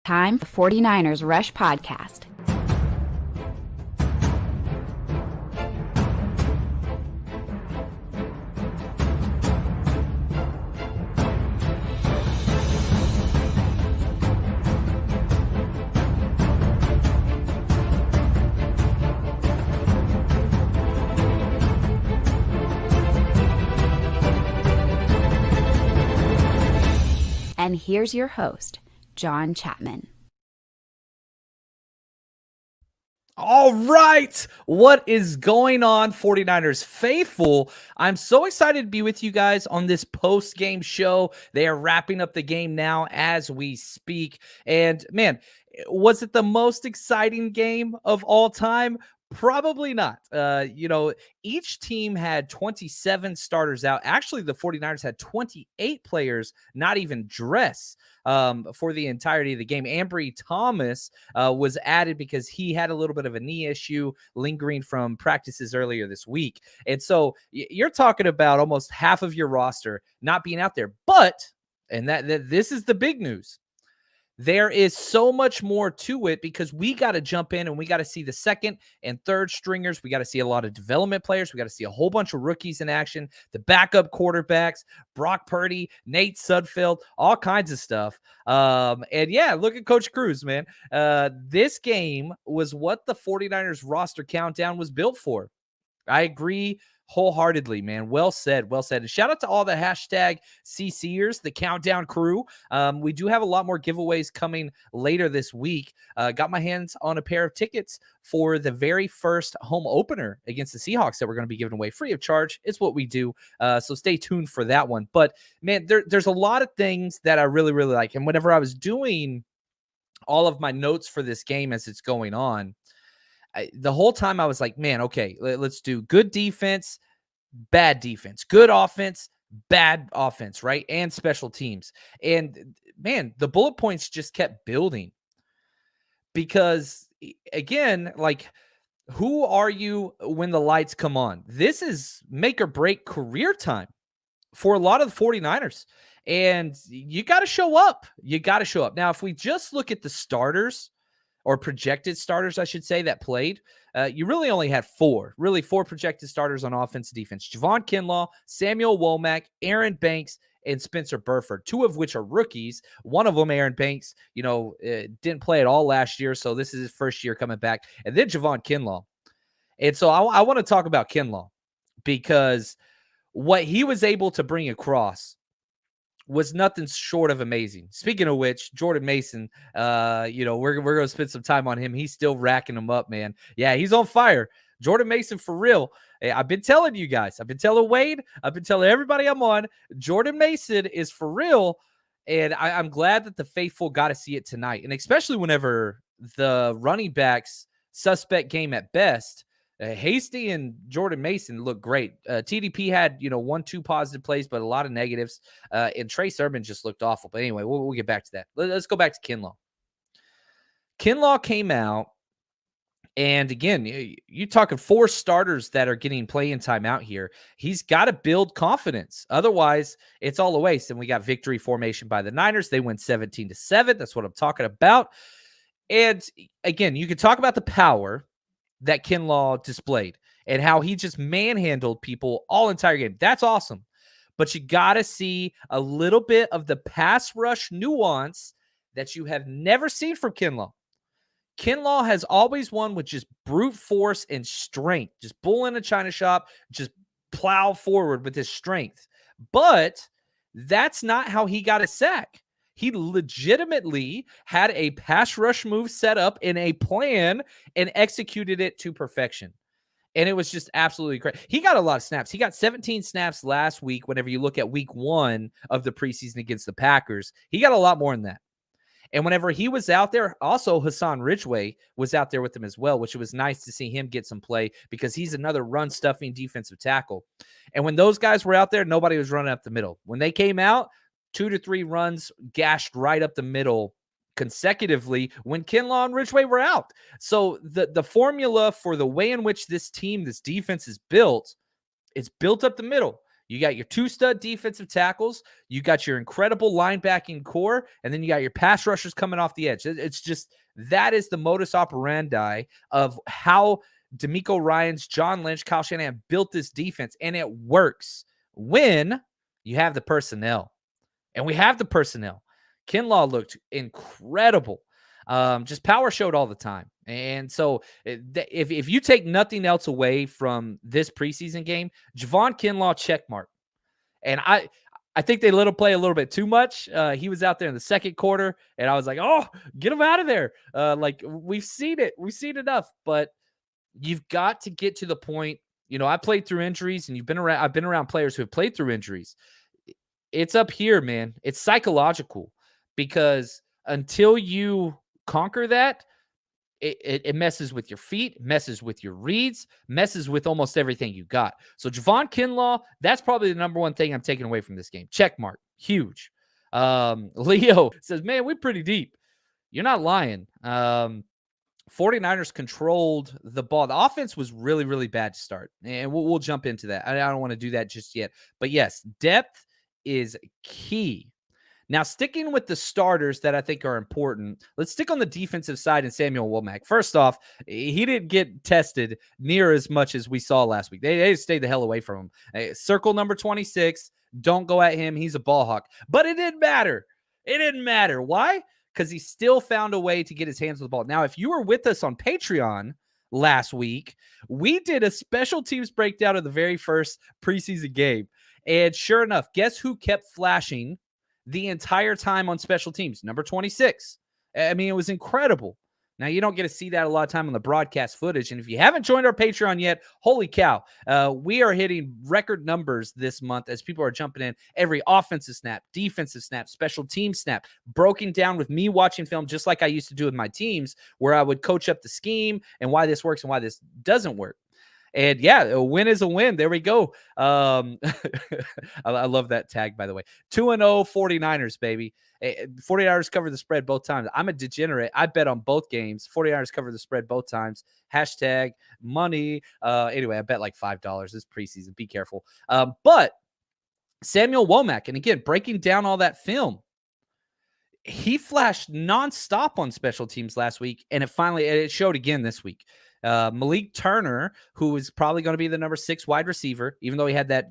Time for 49ers Rush Podcast. And here's your host, John Chapman. All right. What is going on, 49ers faithful? I'm so excited to be with you guys on this post-game show. They are wrapping up the game now as we speak. And man, was it the most exciting game of all time? Probably not. Each team had 27 starters out. Actually, the 49ers had 28 players not even dress for the entirety of the game. Ambry Thomas was added because he had a little bit of a knee issue lingering from practices earlier this week. And so you're talking about almost half of your roster not being out there. But, and this is the big news, there is so much more to it because we got to jump in and we got to see the second and third stringers. We got to see a lot of development players. We got to see a whole bunch of rookies in action, the backup quarterbacks, Brock Purdy, Nate Sudfeld, all kinds of stuff. And yeah, look at Coach Cruz, man. This game was what the 49ers roster countdown was built for. I agree wholeheartedly, man. Well said. Well said. And shout out to all the hashtag CCers, the countdown crew. We do have a lot more giveaways coming later this week. Got my hands on a pair of tickets for the very first home opener against the Seahawks that we're going to be giving away free of charge. It's what we do. So stay tuned for that one. But man, there's a lot of things that I really, really like. And whenever I was doing all of my notes for this game as it's going on, the whole time I was like, man, okay, let's do good defense, bad defense, good offense, bad offense, right? And special teams. And man, the bullet points just kept building because, again, like, who are you when the lights come on? This is make or break career time for a lot of the 49ers. And you got to show up. You got to show up. Now, if we just look at the starters, or projected starters, I should say, that played, you really only had four projected starters on offense and defense. Javon Kinlaw, Samuel Womack, Aaron Banks, and Spencer Burford, two of which are rookies. One of them, Aaron Banks, didn't play at all last year, so this is his first year coming back. And then Javon Kinlaw. And so I want to talk about Kinlaw because what he was able to bring across was nothing short of amazing. Speaking of which, Jordan Mason, we're going to spend some time on him. He's still racking them up, man. Yeah, he's on fire. Jordan Mason, for real. Hey, I've been telling you guys. I've been telling Wade. I've been telling everybody I'm on. Jordan Mason is for real, and I'm glad that the faithful got to see it tonight, and especially whenever the running backs suspect game at best. Hasty and Jordan Mason look great. TDP had, 1-2 positive plays, but a lot of negatives. And Trey Sermon just looked awful. But anyway, we'll get back to that. Let's go back to Kinlaw. Kinlaw came out, and again, you're talking four starters that are getting playing time out here. He's got to build confidence. Otherwise, it's all a waste. And we got victory formation by the Niners. They win 17-7. That's what I'm talking about. And again, you could talk about the power that Kinlaw displayed and how he just manhandled people all entire game. That's awesome. But you got to see a little bit of the pass rush nuance that you have never seen from Kinlaw. Kinlaw has always won with just brute force and strength. Just bull in a china shop, just plow forward with his strength. But that's not how he got a sack. He legitimately had a pass rush move set up in a plan and executed it to perfection. And it was just absolutely crazy. He got a lot of snaps. He got 17 snaps last week. Whenever you look at week 1 of the preseason against the Packers, he got a lot more than that. And whenever he was out there, also Hassan Ridgeway was out there with him as well, which was nice to see him get some play because he's another run-stuffing defensive tackle. And when those guys were out there, nobody was running up the middle. When they came out, 2 to 3 runs gashed right up the middle consecutively when Kinlaw and Ridgeway were out. So the formula for the way in which this team, this defense is built, it's built up the middle. You got your 2 stud defensive tackles. You got your incredible linebacking core. And then you got your pass rushers coming off the edge. It's just, that is the modus operandi of how D'Amico Ryans, John Lynch, Kyle Shanahan built this defense. And it works when you have the personnel. And we have the personnel. Kinlaw looked incredible. Just power showed all the time. And so if you take nothing else away from this preseason game, Javon Kinlaw, check mark. And I think they let him play a little bit too much. He was out there in the second quarter, and I was like, oh, get him out of there. Like, we've seen it. We've seen enough. But you've got to get to the point. You know, I played through injuries, and I've been around players who have played through injuries. It's up here, man. It's psychological, because until you conquer that, it messes with your feet, messes with your reads, messes with almost everything you got. So Javon Kinlaw, that's probably the number one thing I'm taking away from this game. Check mark. Huge. Leo says, man, we're pretty deep. You're not lying. 49ers controlled the ball. The offense was really, really bad to start. And we'll jump into that. I don't want to do that just yet. But yes, depth is key. Now, sticking with the starters that I think are important, let's stick on the defensive side and Samuel Womack. First off, he didn't get tested near as much as we saw last week. They stayed the hell away from him. Circle number 26, don't go at him. He's a ball hawk. But it didn't matter. It didn't matter. Why? Because he still found a way to get his hands on the ball. Now, if you were with us on Patreon last week, we did a special teams breakdown of the very first preseason game. And sure enough, guess who kept flashing the entire time on special teams? Number 26. I mean, it was incredible. Now, you don't get to see that a lot of time on the broadcast footage. And if you haven't joined our Patreon yet, holy cow, we are hitting record numbers this month as people are jumping in every offensive snap, defensive snap, special team snap, broken down with me watching film just like I used to do with my teams, where I would coach up the scheme and why this works and why this doesn't work. And yeah, a win is a win. There we go. I love that tag, by the way. 2-0 49ers, baby. 49ers cover the spread both times. I'm a degenerate. I bet on both games. 49ers cover the spread both times. Hashtag money. Anyway, I bet like $5 this preseason. Be careful. But Samuel Womack, and again, breaking down all that film, he flashed nonstop on special teams last week, and it showed again this week. Malik Turner, who is probably going to be the number 6 wide receiver, even though he had that,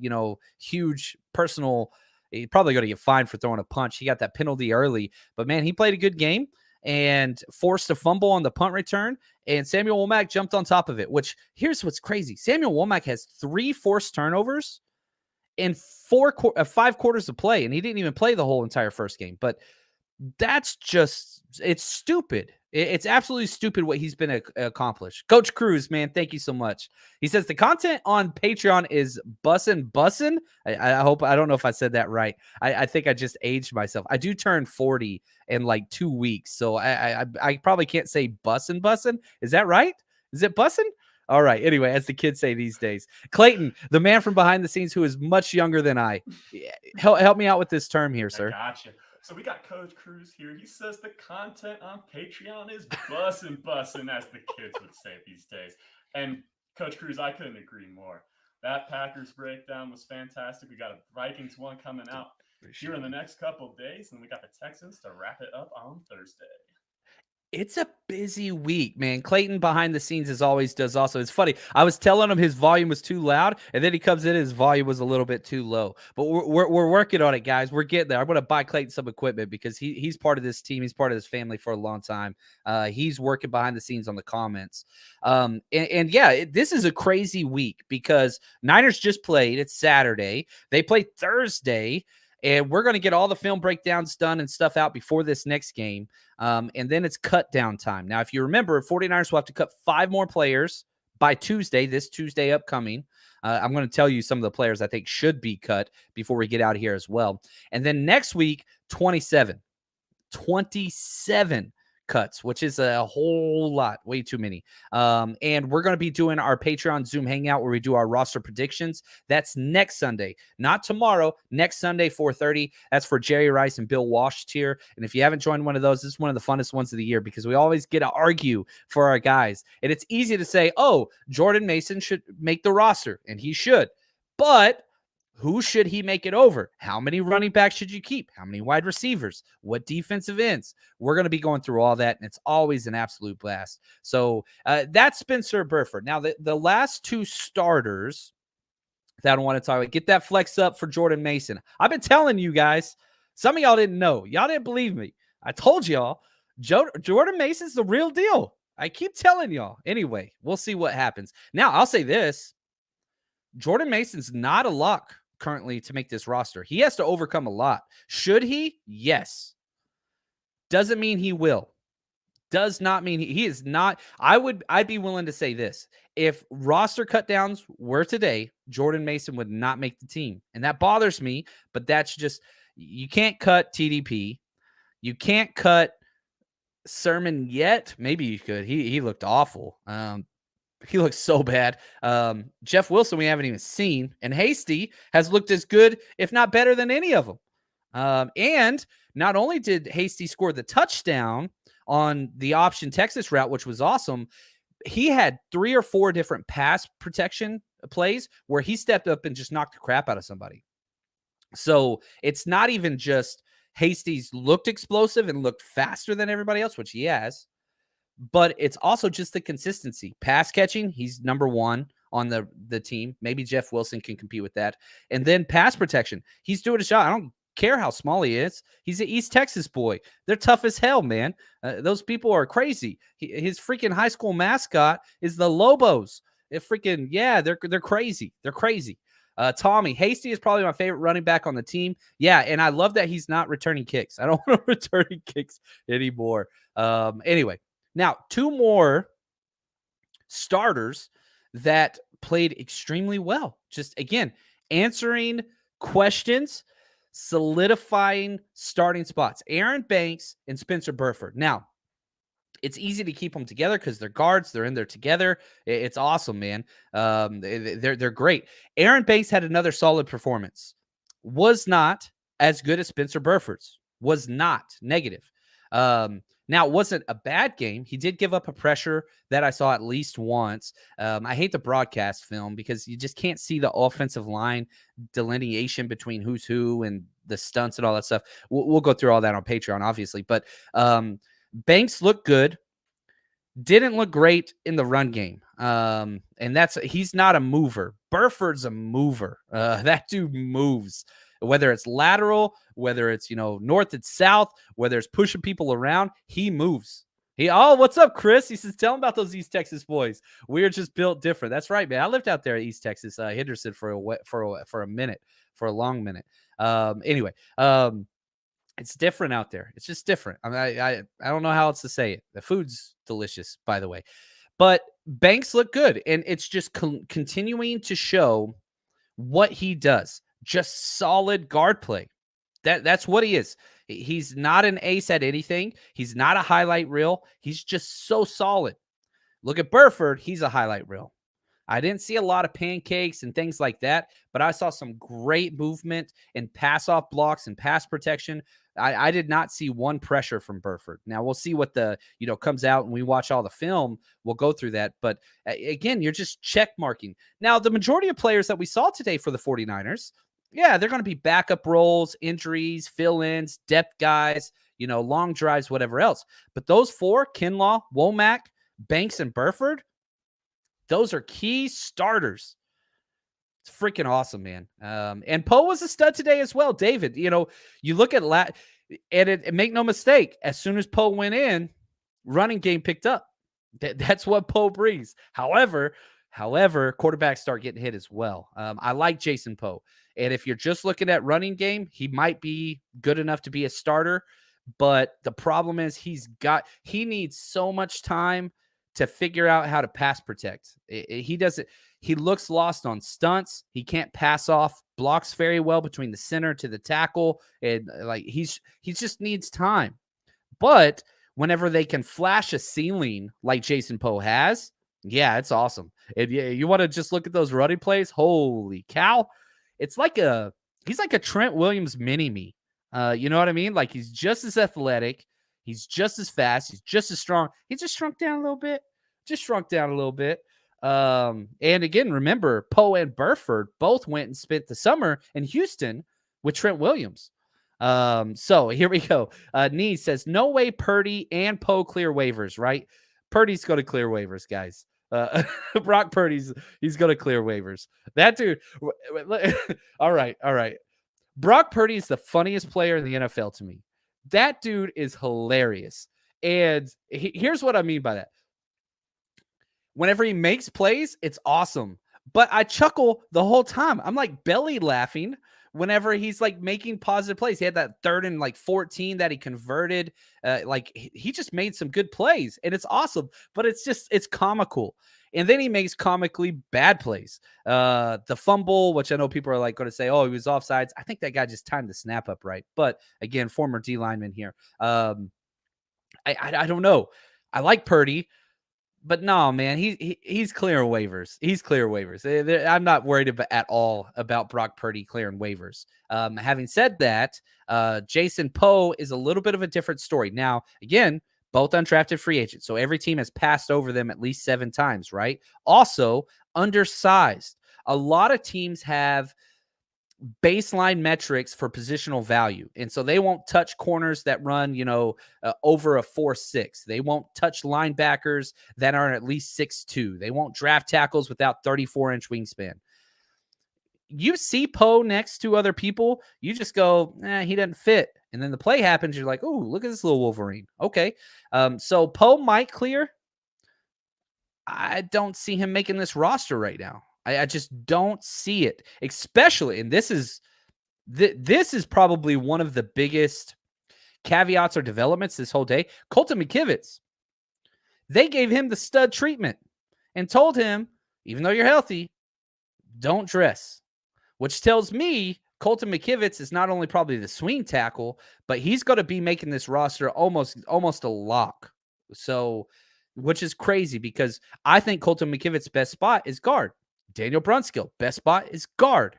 huge personal, he's probably going to get fined for throwing a punch. He got that penalty early, but man, he played a good game and forced a fumble on the punt return. And Samuel Womack jumped on top of it, which here's what's crazy. Samuel Womack has 3 forced turnovers in 5 quarters of play. And he didn't even play the whole entire first game, but that's just, it's stupid. It's absolutely stupid what he's been accomplished. Coach Cruz, man, thank you so much. He says the content on Patreon is bussin'. I hope, I don't know if I said that right. I think I just aged myself. I do turn 40 in like 2 weeks, so I probably can't say bussin'. Is that right? Is it bussin'? All right. Anyway, as the kids say these days, Clayton, the man from behind the scenes who is much younger than I, help me out with this term here, sir. I gotcha. So we got Coach Cruz here. He says the content on Patreon is bussin', as the kids would say these days. And Coach Cruz, I couldn't agree more. That Packers breakdown was fantastic. We got a Vikings one coming out here in the next couple of days, and we got the Texans to wrap it up on Thursday. It's a busy week, man. Clayton behind the scenes as always does also. It's funny. I was telling him his volume was too loud, and then he comes in, his volume was a little bit too low. But we're working on it, guys. We're getting there. I'm going to buy Clayton some equipment because he's part of this team. He's part of this family for a long time. He's working behind the scenes on the comments. And yeah, this is a crazy week because Niners just played. It's Saturday. They play Thursday. And we're going to get all the film breakdowns done and stuff out before this next game. And then it's cut down time. Now, if you remember, 49ers will have to cut 5 more players by Tuesday, this Tuesday upcoming. I'm going to tell you some of the players I think should be cut before we get out of here as well. And then next week, 27 cuts, which is a whole lot, way too many. And we're going to be doing our Patreon Zoom hangout where we do our roster predictions. That's next Sunday, not tomorrow, next Sunday, 4:30. That's for Jerry Rice and Bill Walsh tier. And if you haven't joined one of those, this is one of the funnest ones of the year because we always get to argue for our guys. And it's easy to say, oh, Jordan Mason should make the roster, and he should. But Who should he make it over? How many running backs should you keep? How many wide receivers? What defensive ends? We're going to be going through all that, and it's always an absolute blast. So that's Spencer Burford. Now, the last two starters that I want to talk about, get that flex up for Jordan Mason. I've been telling you guys. Some of y'all didn't know. Y'all didn't believe me. I told y'all. Jordan Mason's the real deal. I keep telling y'all. Anyway, we'll see what happens. Now, I'll say this. Jordan Mason's not a lock currently to make this roster. He has to overcome a lot. Should he? Yes. Doesn't mean he will. Does not mean he is not. I'd be willing to say this. If roster cutdowns were today, Jordan Mason would not make the team. And that bothers me, but that's just, you can't cut TDP. You can't cut Sermon yet. Maybe you could. He looked awful. He looks so bad. Jeff Wilson, we haven't even seen. And Hasty has looked as good, if not better than any of them. And not only did Hasty score the touchdown on the option Texas route, which was awesome, he had 3 or 4 different pass protection plays where he stepped up and just knocked the crap out of somebody. So it's not even just Hasty's looked explosive and looked faster than everybody else, which he has. But it's also just the consistency. Pass catching, he's number 1 on the team. Maybe Jeff Wilson can compete with that. And then pass protection, he's doing a shot. I don't care how small he is. He's an East Texas boy. They're tough as hell, man. Those people are crazy. His freaking high school mascot is the Lobos. They're crazy. They're crazy. Tommy Hasty is probably my favorite running back on the team. Yeah, and I love that he's not returning kicks. I don't want to returning kicks anymore. Anyway. Now, 2 more starters that played extremely well. Just, again, answering questions, solidifying starting spots. Aaron Banks and Spencer Burford. Now, it's easy to keep them together because they're guards. They're in there together. It's awesome, man. They're great. Aaron Banks had another solid performance. Was not as good as Spencer Burford's. Was not negative. Now, it wasn't a bad game. He did give up a pressure that I saw at least once. I hate the broadcast film because you just can't see the offensive line delineation between who's who and the stunts and all that stuff. We'll go through all that on Patreon, obviously. But Banks looked good. Didn't look great in the run game. And he's not a mover. Burford's a mover. That dude moves. Whether it's lateral, whether it's, north and south, whether it's pushing people around, he moves. What's up, Chris? He says, tell him about those East Texas boys. We're just built different. That's right, man. I lived out there at East Texas, Henderson for a minute, for a long minute. Anyway, it's different out there. It's just different. I don't know how else to say it. The food's delicious, by the way. But Banks look good, and it's just continuing to show what he does. Just solid guard play. That's what he is. He's not an ace at anything. He's not a highlight reel. He's just so solid. Look at Burford. He's a highlight reel. I didn't see a lot of pancakes and things like that, but I saw some great movement and pass-off blocks and pass protection. I did not see one pressure from Burford. Now, we'll see what comes out and we watch all the film. We'll go through that. But, again, you're just check marking. Now, the majority of players that we saw today for the 49ers, yeah, they're going to be backup roles, injuries, fill-ins, depth guys, long drives, whatever else. But those 4, Kinlaw, Womack, Banks, and Burford, those are key starters. It's freaking awesome, man. And Poe was a stud today as well. David, you look at and make no mistake, as soon as Poe went in, running game picked up. That's what Poe brings. However, quarterbacks start getting hit as well. I like Jason Poe. And if you're just looking at running game, he might be good enough to be a starter. But the problem is he needs so much time to figure out how to pass protect. He doesn't. He looks lost on stunts. He can't pass off blocks very well between the center to the tackle. And he just needs time. But whenever they can flash a ceiling like Jason Poe has, yeah, it's awesome. And you want to just look at those running plays. Holy cow. He's like a Trent Williams mini-me. You know what I mean? Like, he's just as athletic. He's just as fast. He's just as strong. He just shrunk down a little bit. And again, remember, Poe and Burford both went and spent the summer in Houston with Trent Williams. So here we go. Nee says, no way Purdy and Poe clear waivers, right? Purdy's going to clear waivers, guys. Brock Purdy's he's going to clear waivers. That dude. All right. Brock Purdy is the funniest player in the NFL to me. That dude is hilarious. And here's what I mean by that. Whenever he makes plays, it's awesome. But I chuckle the whole time. I'm like belly laughing whenever he's like making positive plays. He had that 3rd and like 14 that he converted. Like he just made some good plays and it's awesome, but it's comical. And then he makes comically bad plays. The fumble, which I know people are like going to say, oh, he was offsides. I think that guy just timed the snap up right. But again, former D lineman here. I don't know. I like Purdy. But no, man, he's clearing waivers. He's clearing waivers. I'm not worried at all about Brock Purdy clearing waivers. Having said that, Jason Poe is a little bit of a different story. Now, again, both undrafted free agents. So every team has passed over them at least 7 times, right? Also, undersized. A lot of teams have baseline metrics for positional value. And so they won't touch corners that run, over a 4.6. They won't touch linebackers that are at least 6'2. They won't draft tackles without 34-inch wingspan. You see Poe next to other people, you just go, he doesn't fit. And then the play happens. You're like, oh, look at this little Wolverine. Okay. So Poe might clear. I don't see him making this roster right now. I just don't see it, especially, and this is probably one of the biggest caveats or developments this whole day. Colton McKivitz, they gave him the stud treatment and told him, even though you're healthy, don't dress, which tells me Colton McKivitz is not only probably the swing tackle, but he's going to be making this roster almost a lock. So, which is crazy because I think Colton McKivitz's best spot is guard. Daniel Brunskill, best spot is guard.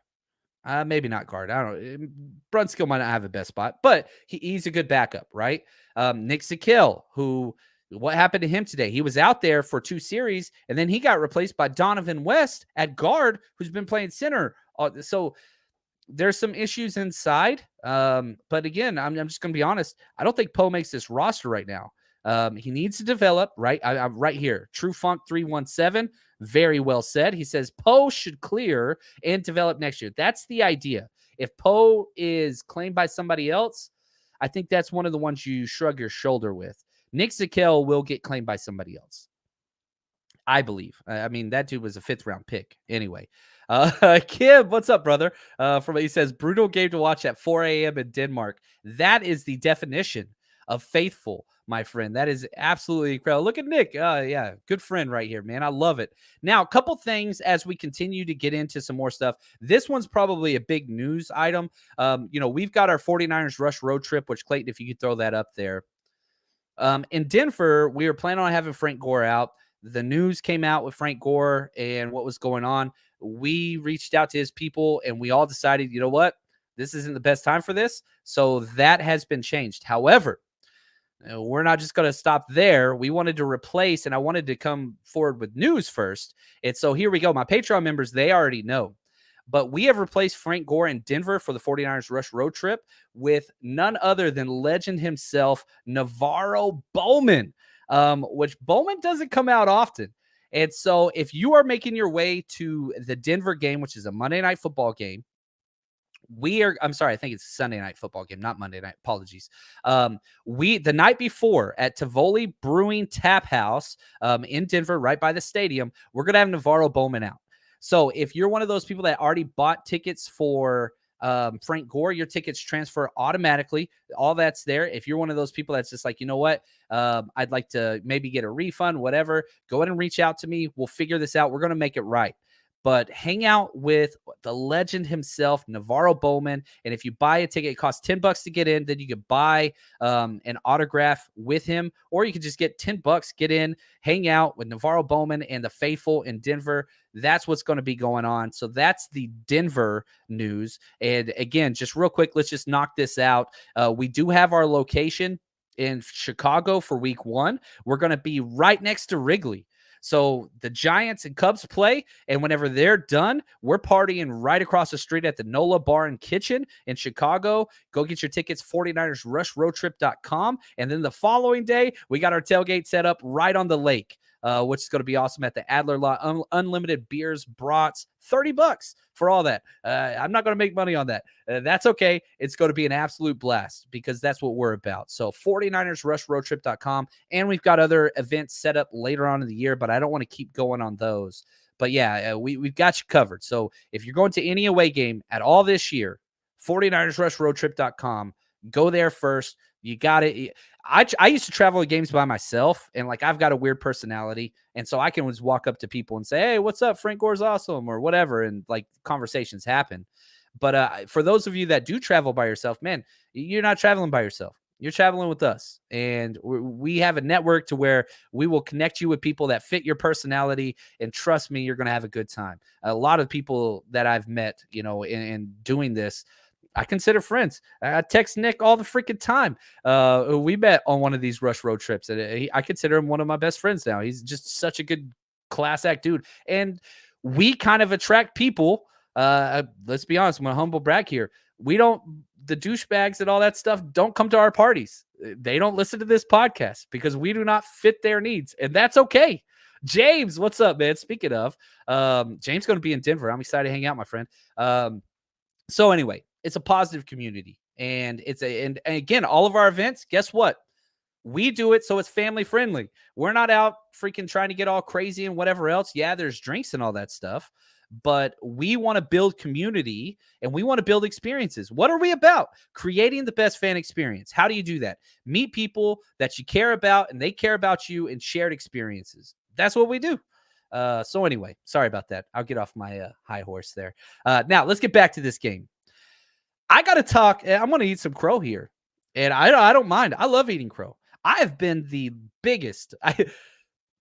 Maybe not guard. I don't know. Brunskill might not have a best spot, but he's a good backup, right? Nick Sickell, what happened to him today? He was out there for 2 series, and then he got replaced by Donovan West at guard, who's been playing center. So there's some issues inside. But again, I'm just going to be honest. I don't think Poe makes this roster right now. He needs to develop, right? I'm right here. True Funk 317. Very well said. He says Poe should clear and develop next year. That's the idea. If Poe is claimed by somebody else, I think that's one of the ones you shrug your shoulder with. Nick Sickell will get claimed by somebody else, I believe. I mean, that dude was a 5th round pick anyway. Kim, what's up, brother? He says, brutal game to watch at 4 a.m. in Denmark. That is the definition of faithful, my friend. That is absolutely incredible. Look at Nick. Yeah, good friend right here, man. I love it. Now, a couple things as we continue to get into some more stuff. This one's probably a big news item. We've got our 49ers Rush road trip, which, Clayton, if you could throw that up there. In Denver, we were planning on having Frank Gore out. The news came out with Frank Gore and what was going on. We reached out to his people, and we all decided, you know what? This isn't the best time for this. So that has been changed. However, we're not just going to stop there. We wanted to replace, and I wanted to come forward with news first. And so here we go. My Patreon members, they already know. But we have replaced Frank Gore in Denver for the 49ers Rush road trip with none other than legend himself, Navarro Bowman, which Bowman doesn't come out often. And so if you are making your way to the Denver game, which is a Monday Night Football game, I'm sorry, I think it's a Sunday Night Football game, not Monday night. Apologies. The night before at Tivoli Brewing Tap House in Denver, right by the stadium, we're going to have Navarro Bowman out. So if you're one of those people that already bought tickets for Frank Gore, your tickets transfer automatically. All that's there. If you're one of those people that's just like, you know what, I'd like to maybe get a refund, whatever, go ahead and reach out to me. We'll figure this out. We're going to make it right. But hang out with the legend himself, Navarro Bowman. And if you buy a ticket, it costs $10 to get in. Then you could buy an autograph with him, or you could just get $10, get in, hang out with Navarro Bowman and the faithful in Denver. That's what's going to be going on. So that's the Denver news. And again, just real quick, let's just knock this out. We do have our location in Chicago for week 1. We're going to be right next to Wrigley. So the Giants and Cubs play, and whenever they're done, we're partying right across the street at the NOLA Bar and Kitchen in Chicago. Go get your tickets, 49ersrushroadtrip.com. And then the following day, we got our tailgate set up right on the lake. Which is going to be awesome at the Adler Lot. Unlimited beers, brats, $30 for all that. I'm not going to make money on that. That's okay. It's going to be an absolute blast because that's what we're about. So 49ersrushroadtrip.com. And we've got other events set up later on in the year, but I don't want to keep going on those. But yeah, we've got you covered. So if you're going to any away game at all this year, 49ersrushroadtrip.com. Go there first. You got it. I used to travel to games by myself, and like I've got a weird personality, and so I can just walk up to people and say, "Hey, what's up? Frank Gore's awesome," or whatever, and like conversations happen. But for those of you that do travel by yourself, man, you're not traveling by yourself. You're traveling with us, and we have a network to where we will connect you with people that fit your personality, and trust me, you're going to have a good time. A lot of people that I've met, in doing this, I consider friends. I text Nick all the freaking time. We met on one of these Rush road trips, and I consider him one of my best friends now. He's just such a good class act dude. And we kind of attract people. Let's be honest, I'm going to humble brag here. The douchebags and all that stuff don't come to our parties. They don't listen to this podcast because we do not fit their needs. And that's okay. James, what's up, man? Speaking of, James going to be in Denver. I'm excited to hang out, my friend. So anyway, it's a positive community, and and again, all of our events, guess what? We do it so it's family friendly. We're not out freaking trying to get all crazy and whatever else. Yeah, there's drinks and all that stuff, but we want to build community and we want to build experiences. What are we about? Creating the best fan experience. How do you do that? Meet people that you care about and they care about you in shared experiences. That's what we do. So anyway, sorry about that. I'll get off my high horse there. Now let's get back to this game. I got to talk. I'm going to eat some crow here, and I don't mind. I love eating crow. I have been the biggest,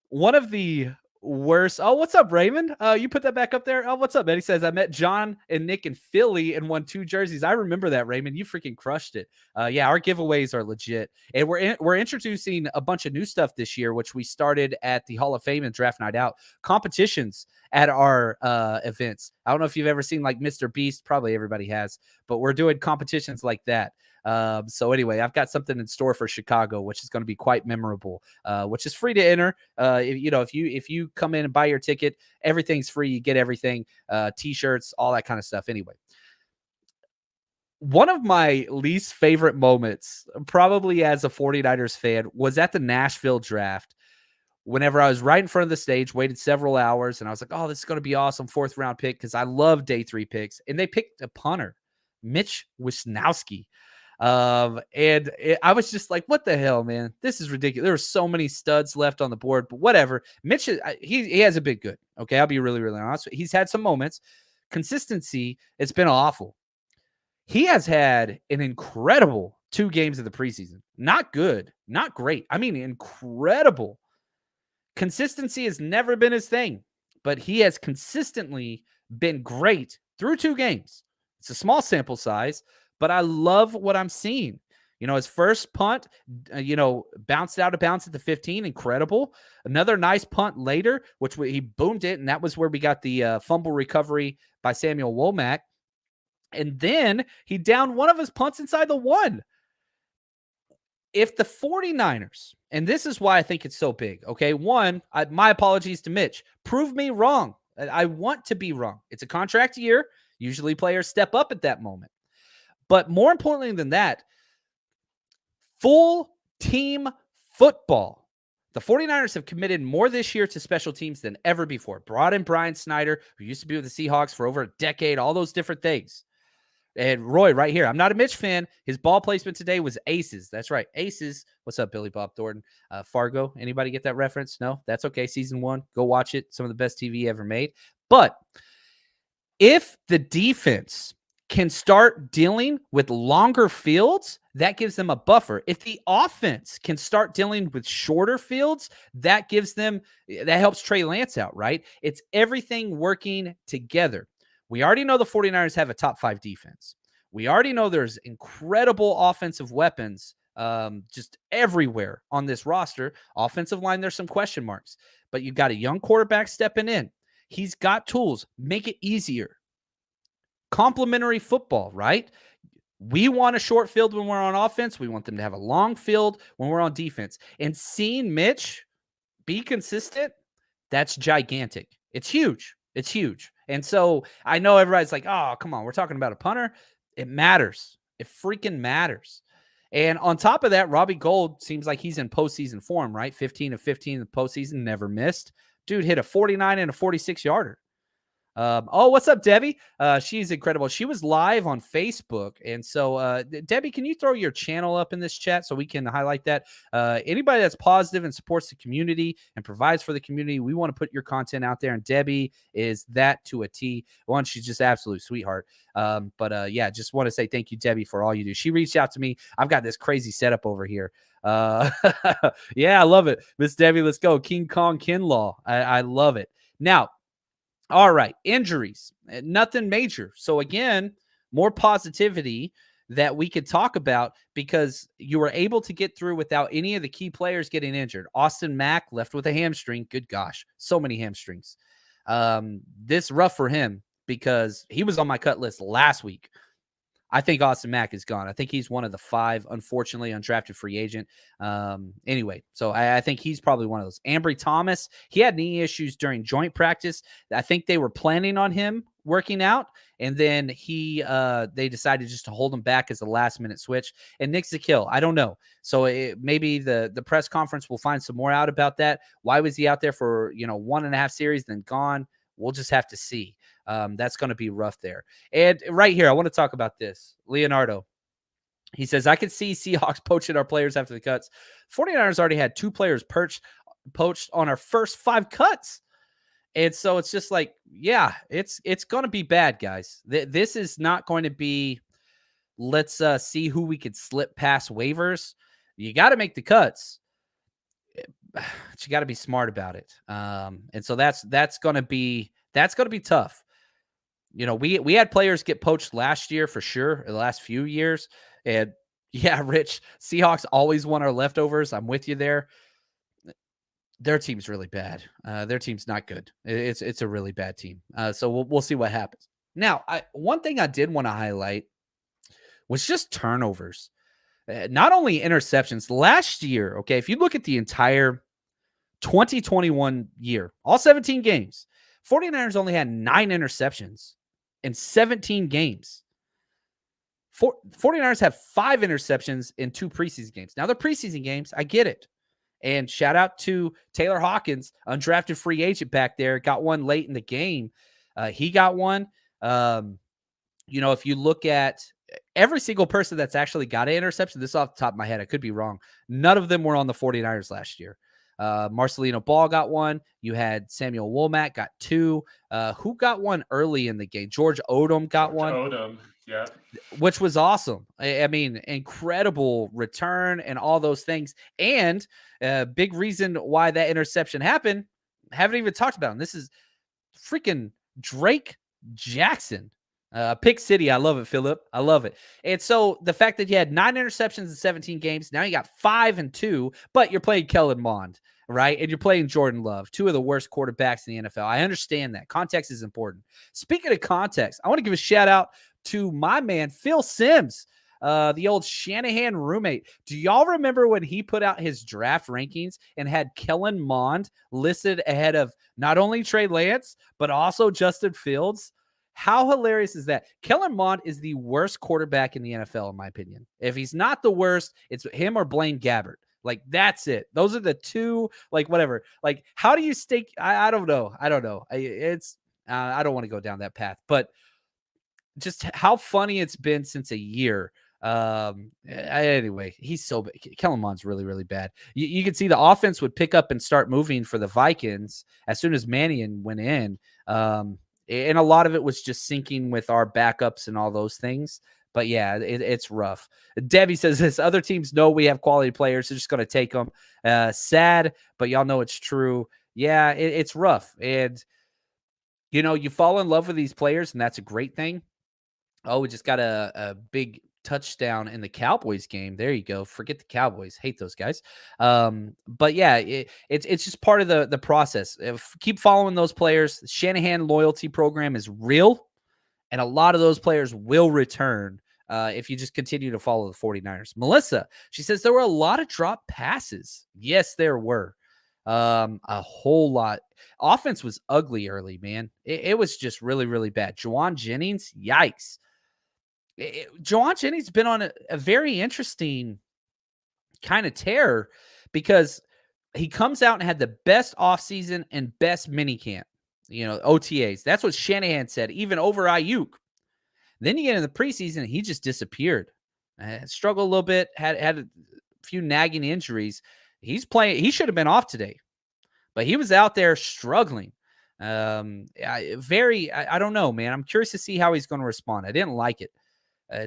one of the worst. Oh, what's up, Raymond? You put that back up there. Oh, what's up, man? He says, I met John and Nick in Philly and won 2 jerseys. I remember that, Raymond. You freaking crushed it. Yeah, our giveaways are legit. And we're introducing a bunch of new stuff this year, which we started at the Hall of Fame and Draft Night Out. Competitions at our events. I don't know if you've ever seen like Mr. Beast. Probably everybody has. But we're doing competitions like that. So anyway, I've got something in store for Chicago, which is going to be quite memorable, which is free to enter. If you come in and buy your ticket, everything's free. You get everything, t-shirts, all that kind of stuff. Anyway, one of my least favorite moments, probably as a 49ers fan, was at the Nashville draft. Whenever I was right in front of the stage, waited several hours, and I was like, oh, this is going to be awesome. 4th round pick. Cause I love day 3 picks. And they picked a punter, Mitch Wisnowski. I was just like, what the hell, man? This is ridiculous. There were so many studs left on the board, but whatever. Mitch, he hasn't been good. Okay. I'll be really, really honest. He's had some moments. Consistency, it's been awful. He has had an incredible 2 games of the preseason. Not good, not great. I mean, incredible. Consistency has never been his thing, but he has consistently been great through 2 games. It's a small sample size, but I love what I'm seeing. His first punt, bounced out of bounds at the 15. Incredible. Another nice punt later, which he boomed it. And that was where we got the fumble recovery by Samuel Womack. And then he downed one of his punts inside the 1. If the 49ers, and this is why I think it's so big. Okay. 1, my apologies to Mitch. Prove me wrong. I want to be wrong. It's a contract year. Usually players step up at that moment. But more importantly than that, full team football. The 49ers have committed more this year to special teams than ever before. Brought in Brian Snyder, who used to be with the Seahawks for over a decade, all those different things. And Roy right here. I'm not a Mitch fan. His ball placement today was aces. That's right. Aces. What's up, Billy Bob Thornton? Fargo. Anybody get that reference? No? That's okay. Season 1. Go watch it. Some of the best TV ever made. But if the defense can start dealing with longer fields, that gives them a buffer. If the offense can start dealing with shorter fields, that helps Trey Lance out, right? It's everything working together. We already know the 49ers have a top 5 defense. We already know there's incredible offensive weapons just everywhere on this roster. Offensive line, there's some question marks, but you've got a young quarterback stepping in. He's got tools. Make it easier. Complementary football, right? We want a short field when we're on offense. We want them to have a long field when we're on defense. And seeing Mitch be consistent, that's gigantic. It's huge. It's huge. And so I know everybody's like, oh, come on, we're talking about a punter. It matters. It freaking matters. And on top of that, Robbie Gould seems like he's in postseason form, right? 15 of 15 in the postseason, never missed. Dude hit a 49 and a 46-yarder. What's up, Debbie? She's incredible. She was live on Facebook. And so, Debbie, can you throw your channel up in this chat so we can highlight that? Anybody that's positive and supports the community and provides for the community, we want to put your content out there. And Debbie is that to a T. One, she's just absolute sweetheart. Yeah, just want to say thank you, Debbie, for all you do. She reached out to me. I've got this crazy setup over here. Yeah, I love it. Miss Debbie, let's go. King Kong Kinlaw. I love it. Now, all right, injuries, nothing major. So again, more positivity that we could talk about because you were able to get through without any of the key players getting injured. Austin Mack left with a hamstring. Good gosh, so many hamstrings. This rough for him because he was on my cut list last week. I think Austin Mack is gone. I think he's one of the 5, unfortunately, undrafted free agent. Anyway, so I think he's probably one of those. Ambry Thomas, he had knee issues during joint practice. I think they were planning on him working out, and then they decided just to hold him back as a last-minute switch. And Nick Zakill, I don't know. So maybe the press conference will find some more out about that. Why was he out there for 1.5 series, then gone? We'll just have to see. That's going to be rough there. And right here, I want to talk about this. Leonardo, he says, I could see Seahawks poaching our players after the cuts. 49ers already had 2 players poached on our first 5 cuts. And so it's just like, yeah, it's going to be bad, guys. This is not going to be, let's see who we could slip past waivers. You got to make the cuts. But you got to be smart about it. And so that's going to be tough. We had players get poached last year for sure, the last few years. And yeah, Rich, Seahawks always want our leftovers. I'm with you there. Their team's really bad. Their team's not good. It's a really bad team. So we'll see what happens. Now, one thing I did want to highlight was just turnovers. Not only interceptions. Last year, okay, if you look at the entire 2021 year, all 17 games, 49ers only had 9 interceptions in 17 games. 49ers have 5 interceptions in 2 preseason games. Now, they're preseason games. I get it. And shout out to Taylor Hawkins, undrafted free agent back there. Got one late in the game. He got one. If you look at every single person that's actually got an interception, this is off the top of my head, I could be wrong. None of them were on the 49ers last year. Marcelino Ball got one. You had Samuel Womack got 2. Who got one early in the game? George Odom got one. Odom, yeah. Which was awesome. I mean, incredible return and all those things. And big reason why that interception happened, haven't even talked about him. This is freaking Drake Jackson. Pick City. I love it, Philip. I love it. And so the fact that you had 9 interceptions in 17 games, now you got 5 and 2, but you're playing Kellen Mond, right? And you're playing Jordan Love, 2 of the worst quarterbacks in the NFL. I understand that. Context is important. Speaking of context, I want to give a shout out to my man, Phil Sims, the old Shanahan roommate. Do y'all remember when he put out his draft rankings and had Kellen Mond listed ahead of not only Trey Lance, but also Justin Fields? How hilarious is that? Kellen Mond is the worst quarterback in the NFL, in my opinion. If he's not the worst, it's him or Blaine Gabbert. Like, that's it. Those are the 2, like, whatever. Like, how do you stake? I don't know. I don't know. I don't want to go down that path, but just how funny it's been since a year. Anyway, he's so bad. Kellen Mond's really, really bad. You can see the offense would pick up and start moving for the Vikings as soon as Mannion went in. And a lot of it was just syncing with our backups and all those things. But yeah, it's rough. Debbie says this, other teams know we have quality players. They're just going to take them. Sad, but y'all know it's true. Yeah, it's rough. And, you fall in love with these players, and that's a great thing. Oh, we just got a big touchdown in the Cowboys game. There you go. Forget the Cowboys. Hate those guys. But yeah, it's just part of the process. Keep following those players. Shanahan loyalty program is real, and a lot of those players will return if you just continue to follow the 49ers. Melissa, she says there were a lot of drop passes. Yes, there were. A whole lot. Offense was ugly early, man. It was just really, really bad. Javon Jennings, yikes. Javon Jennings been on a very interesting kind of tear because he comes out and had the best offseason and best minicamp, OTAs. That's what Shanahan said, even over Ayuk. Then you get in the preseason, he just disappeared. Struggled a little bit, had a few nagging injuries. He's playing. He should have been off today, but he was out there struggling. I don't know, man. I'm curious to see how he's going to respond. I didn't like it.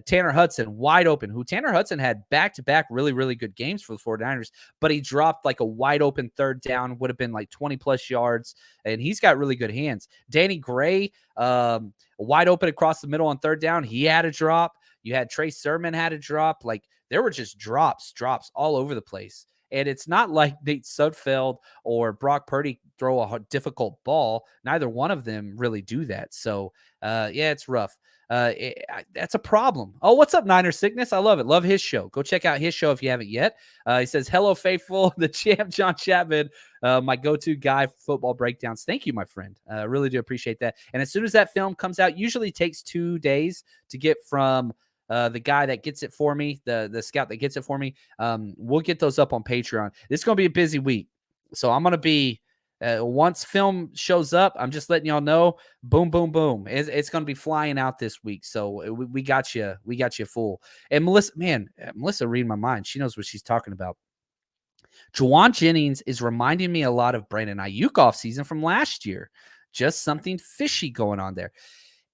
Tanner Hudson, wide open, Tanner Hudson had back-to-back really, really good games for the 49ers, but he dropped like a wide open third down, would have been like 20-plus yards, and he's got really good hands. Danny Gray, wide open across the middle on third down, he had a drop. You had Trey Sermon had a drop. Like, there were just drops all over the place. And it's not like Nate Sudfeld or Brock Purdy throw a difficult ball. Neither one of them really do that. So, yeah, it's rough. That's a problem. Oh, what's up, Niner Sickness? I love it. Love his show. Go check out his show if you haven't yet. He says, hello, faithful. The champ, John Chapman, my go-to guy for football breakdowns. Thank you, my friend. Really do appreciate that. And as soon as that film comes out, usually takes 2 days to get from the guy that gets it for me, the scout that gets it for me. We'll get those up on Patreon. This is going to be a busy week. So I'm going to be, once film shows up, I'm just letting y'all know, boom, boom, boom. It's going to be flying out this week. So we got you. We got you full. And Melissa reading my mind. She knows what she's talking about. Javon Jennings is reminding me a lot of Brandon Ayuk offseason from last year. Just something fishy going on there.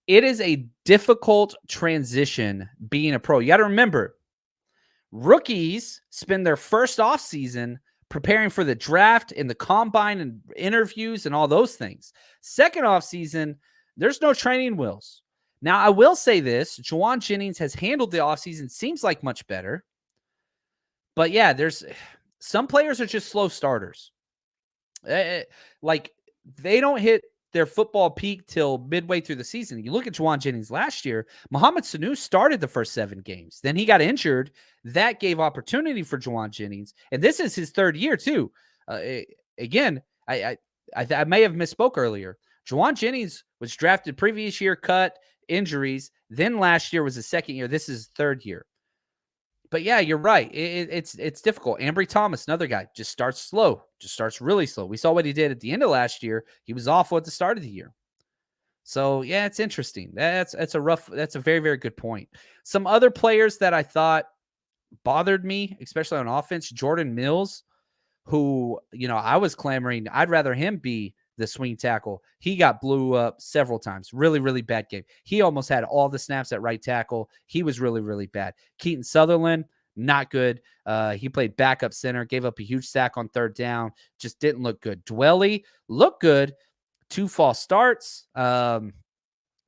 It is a difficult transition being a pro. You got to remember, rookies spend their first offseason preparing for the draft and the combine and interviews and all those things. Second offseason, there's no training wheels. Now, I will say this. Javon Jennings has handled the offseason, seems like much better. But, yeah, there's some players are just slow starters. Like, they don't hit their football peak till midway through the season. You look at Javon Jennings last year, Mohamed Sanu started the first 7 games. Then he got injured. That gave opportunity for Javon Jennings. And this is his 3rd year too. Again, I may have misspoke earlier. Javon Jennings was drafted previous year, cut, injuries. Then last year was his 2nd year. This is his 3rd year. But yeah, you're right. It's difficult. Ambry Thomas, another guy, just starts slow, just starts really slow. We saw what he did at the end of last year. He was awful at the start of the year. So yeah, it's interesting. That's a very, very good point. Some other players that I thought bothered me, especially on offense, Jordan Mills, who, I was clamoring, I'd rather him be the swing tackle. He got blew up several times. Really, really bad game. He almost had all the snaps at right tackle. He was really, really bad. Keaton Sutherland, not good. He played backup center, gave up a huge sack on 3rd down. Just didn't look good. Dwelly looked good. 2 false starts.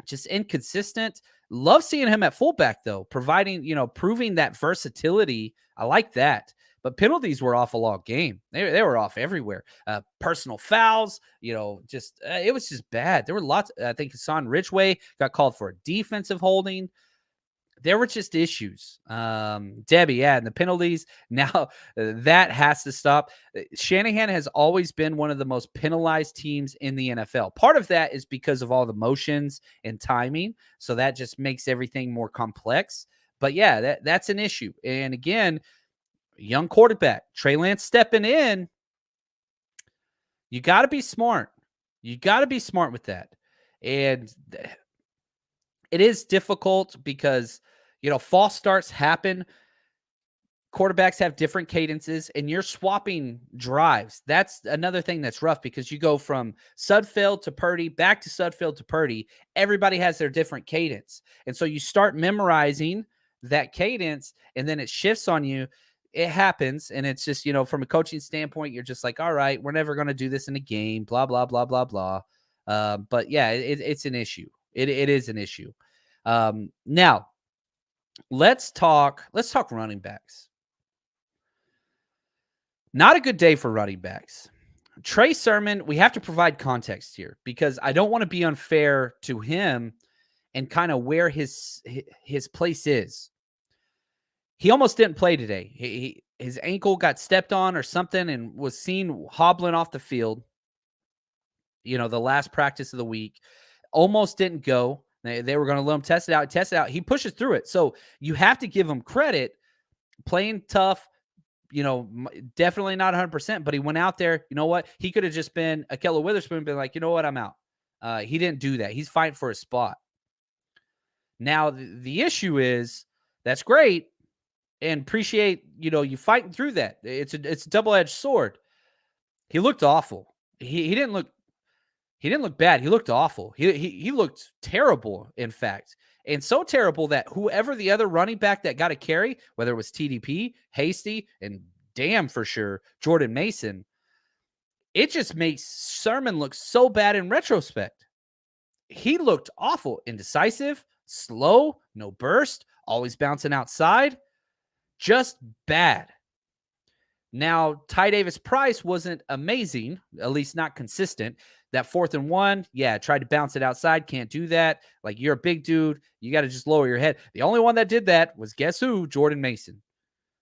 Just inconsistent. Love seeing him at fullback, though, proving that versatility. I like that. But penalties were off all game. They were off everywhere. Personal fouls, it was just bad. There were lots. I think Hassan Ridgeway got called for a defensive holding. There were just issues. Debbie, and the penalties. Now, that has to stop. Shanahan has always been one of the most penalized teams in the NFL. Part of that is because of all the motions and timing. So that just makes everything more complex. But yeah, that's an issue. And again, young quarterback, Trey Lance stepping in. You got to be smart. You got to be smart with that. And it is difficult because, false starts happen. Quarterbacks have different cadences and you're swapping drives. That's another thing that's rough because you go from Sudfeld to Purdy, back to Sudfeld to Purdy. Everybody has their different cadence. And so you start memorizing that cadence and then it shifts on you. It happens. And it's just, from a coaching standpoint, you're just like, all right, we're never going to do this in a game, blah, blah, blah, blah, blah. But yeah, it's an issue. It is an issue. Now, let's talk running backs. Not a good day for running backs. Trey Sermon, we have to provide context here because I don't want to be unfair to him and kind of where his place is. He almost didn't play today. His ankle got stepped on or something and was seen hobbling off the field. The last practice of the week. Almost didn't go. They were going to let him test it out. He pushes through it. So you have to give him credit. Playing tough, definitely not 100%, but he went out there. You know what? He could have just been a Ahkello Witherspoon and been like, you know what? I'm out. He didn't do that. He's fighting for a spot. Now, the issue is that's great and appreciate, you fighting through that. It's a double-edged sword. He looked awful. He didn't look bad. He looked awful. He looked terrible, in fact. And so terrible that whoever the other running back that got a carry, whether it was TDP, Hasty, and damn for sure Jordan Mason, it just makes Sermon look so bad in retrospect. He looked awful, indecisive, slow, no burst, always bouncing outside, just bad. Now, Ty Davis-Price wasn't amazing, at least not consistent. That 4th and 1, tried to bounce it outside. Can't do that. Like, you're a big dude. You got to just lower your head. The only one that did that was, guess who? Jordan Mason.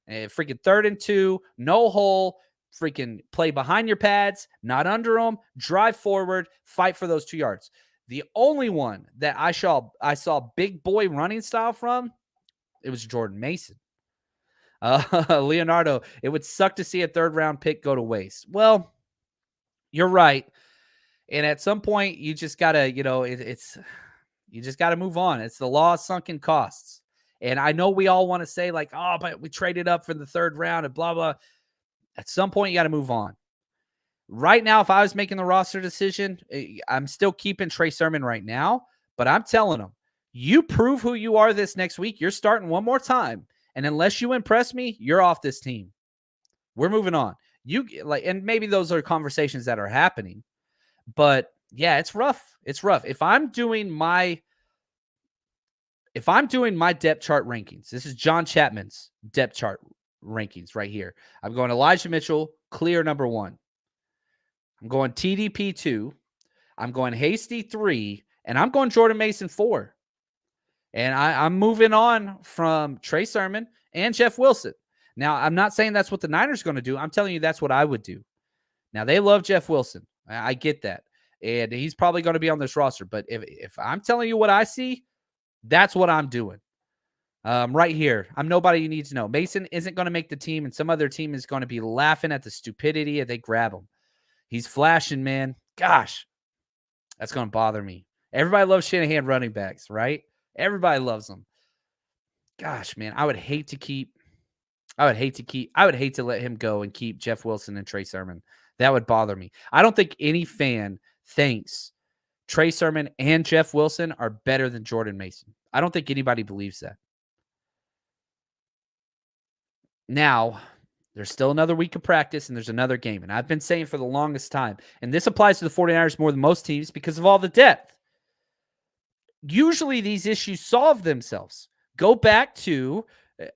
Freaking 3rd and 2, no hole. Freaking play behind your pads, not under them. Drive forward, fight for those 2 yards. The only one that I saw big boy running style from, it was Jordan Mason. Leonardo, it would suck to see a 3rd-round pick go to waste. Well, you're right. And at some point, you just got to, you just got to move on. It's the law of sunken costs. And I know we all want to say like, oh, but we traded up for the 3rd round and blah, blah. At some point, you got to move on. Right now, if I was making the roster decision, I'm still keeping Trey Sermon right now. But I'm telling him, you prove who you are this next week. You're starting one more time. And unless you impress me, you're off this team. We're moving on. And maybe those are conversations that are happening. But yeah, it's rough. It's rough. If I'm doing my depth chart rankings, this is John Chapman's depth chart rankings right here. I'm going Elijah Mitchell, clear number 1. I'm going TDP 2. I'm going Hasty 3. And I'm going Jordan Mason 4. And I'm moving on from Trey Sermon and Jeff Wilson. Now, I'm not saying that's what the Niners are going to do. I'm telling you that's what I would do. Now, they love Jeff Wilson. I get that. And he's probably going to be on this roster. But if I'm telling you what I see, that's what I'm doing. Right here. I'm nobody you need to know. Mason isn't going to make the team, and some other team is going to be laughing at the stupidity if they grab him. He's flashing, man. Gosh, that's going to bother me. Everybody loves Shanahan running backs, right? Everybody loves them. Gosh, man, I would hate to let him go and keep Jeff Wilson and Trey Sermon. That would bother me. I don't think any fan thinks Trey Sermon and Jeff Wilson are better than Jordan Mason. I don't think anybody believes that. Now, there's still another week of practice and there's another game. And I've been saying for the longest time, and this applies to the 49ers more than most teams because of all the depth. Usually these issues solve themselves. Go back to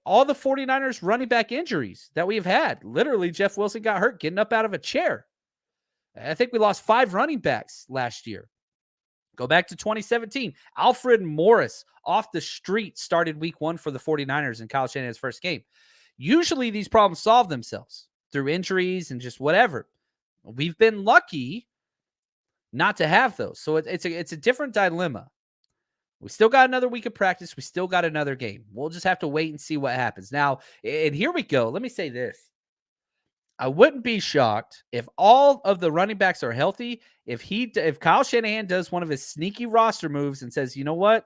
all the 49ers running back injuries that we've had. Literally, Jeff Wilson got hurt getting up out of a chair. I think we lost 5 running backs last year. Go back to 2017. Alfred Morris off the street started week 1 for the 49ers in Kyle Shanahan's first game. Usually these problems solve themselves through injuries and just whatever. We've been lucky not to have those. So it's a different dilemma. We still got another week of practice. We still got another game. We'll just have to wait and see what happens. Now, and here we go. Let me say this. I wouldn't be shocked if all of the running backs are healthy. If Kyle Shanahan does one of his sneaky roster moves and says, you know what?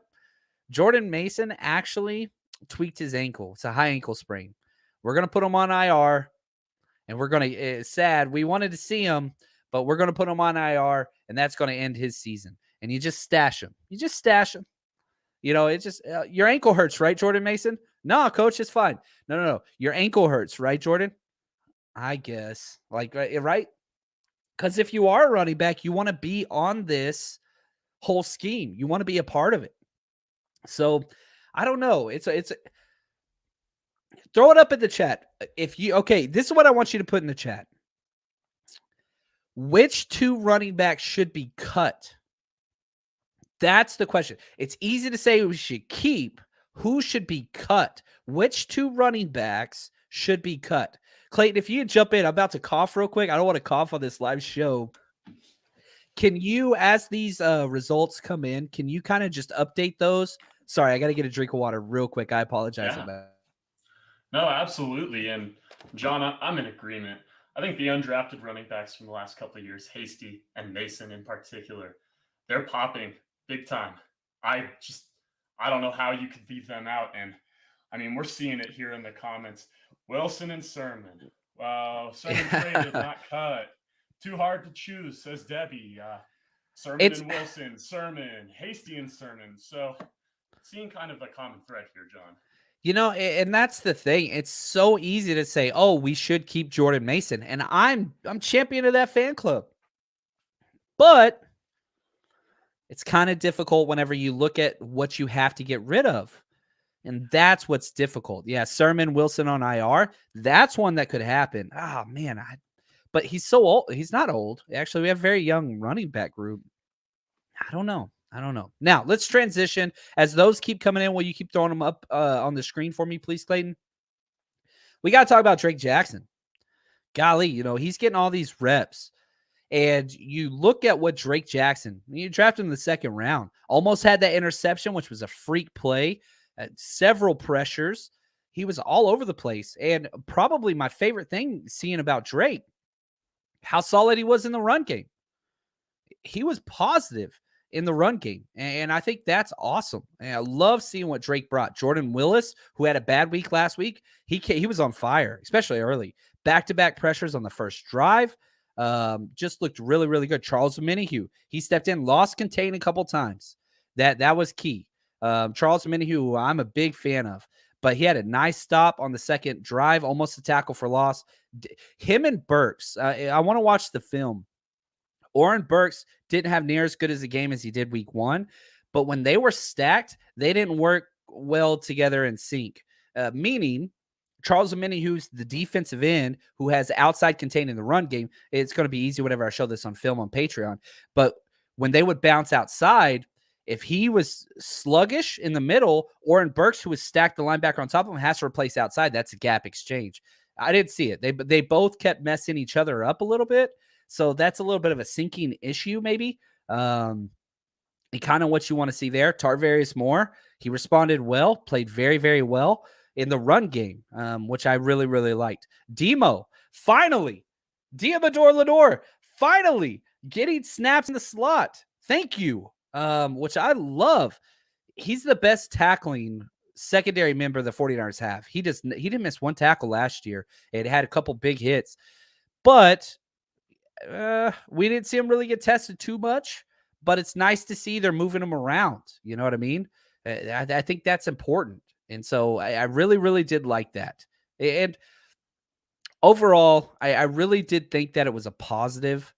Jordan Mason actually tweaked his ankle. It's a high ankle sprain. We're going to put him on IR, and we're going to, it's sad. We wanted to see him, but we're going to put him on IR, and that's going to end his season. And you just stash him. It's just, your ankle hurts, right, Jordan Mason? No, coach, it's fine. No. Your ankle hurts, right, Jordan? I guess. Right? Because if you are a running back, you want to be on this whole scheme. You want to be a part of it. So, I don't know. Throw it up in the chat. This is what I want you to put in the chat. Which two running backs should be cut? That's the question. It's easy to say we should keep. Who should be cut? Which two running backs should be cut? Clayton, if you could jump in, I'm about to cough real quick. I don't want to cough on this live show. Can you, as these results come in, can you kind of just update those? Sorry, I got to get a drink of water real quick. I apologize on that. No, absolutely. And John, I'm in agreement. I think the undrafted running backs from the last couple of years, Hasty and Mason in particular, they're popping big time. I don't know how you could leave them out. And I mean, we're seeing it here in the comments. Wilson and Sermon. Wow, Sermon traded, not cut. Too hard to choose, says Debbie. Sermon and Wilson, Sermon, Hasty and Sermon. So seeing kind of a common thread here, John. You know, and that's the thing. It's so easy to say, oh, we should keep Jordan Mason. And I'm champion of that fan club. But it's kind of difficult whenever you look at what you have to get rid of. And that's what's difficult. Yeah, Sermon, Wilson on IR. That's one that could happen. Oh, man. But he's so old. He's not old. Actually, we have a very young running back group. I don't know. Now, let's transition. As those keep coming in, will you keep throwing them up on the screen for me, please, Clayton? We got to talk about Drake Jackson. Golly, he's getting all these reps. And you look at what Drake Jackson, you drafted him in the second round, almost had that interception, which was a freak play, several pressures. He was all over the place. And probably my favorite thing seeing about Drake, how solid he was in the run game. He was positive in the run game. And I think that's awesome. And I love seeing what Drake brought. Jordan Willis, who had a bad week last week, he was on fire, especially early. Back-to-back pressures on the first drive. Just looked really, really good. Charles Minihue, he stepped in, lost contain a couple times. That was key. Charles Minihue, who I'm a big fan of, but he had a nice stop on the second drive, almost a tackle for loss. Him and Burks, I want to watch the film. Oren Burks didn't have near as good as a game as he did week one, but when they were stacked, they didn't work well together in sync, meaning Charles Minihue, who's the defensive end who has outside contain in the run game. It's going to be easy whenever I show this on film on Patreon. But when they would bounce outside, if he was sluggish in the middle, Oren Burks, who was stacked the linebacker on top of him, has to replace outside. That's a gap exchange. I didn't see it. They both kept messing each other up a little bit. So that's a little bit of a sinking issue, maybe. And kind of what you want to see there. Tarvarius Moore, he responded well, played very, very well in the run game, which I really, really liked. Demo, finally, Diamador Lenore, finally getting snaps in the slot. Thank you, which I love. He's the best tackling secondary member the 49ers have. He didn't miss one tackle last year. It had a couple big hits, but we didn't see him really get tested too much. But it's nice to see they're moving him around. You know what I mean? I think that's important. And so I really, really did like that. And overall, I really did think that it was a positive,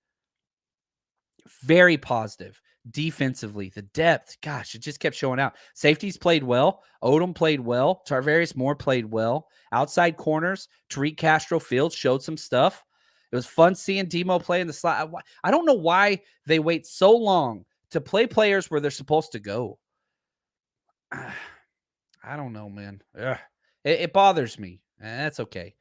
very positive. Defensively, the depth, gosh, it just kept showing out. Safeties played well. Odom played well. Tarvarius Moore played well. Outside corners, Tariq Castro Fields showed some stuff. It was fun seeing Demo play in the slot. I don't know why they wait so long to play players where they're supposed to go. I don't know, man. It bothers me. That's okay.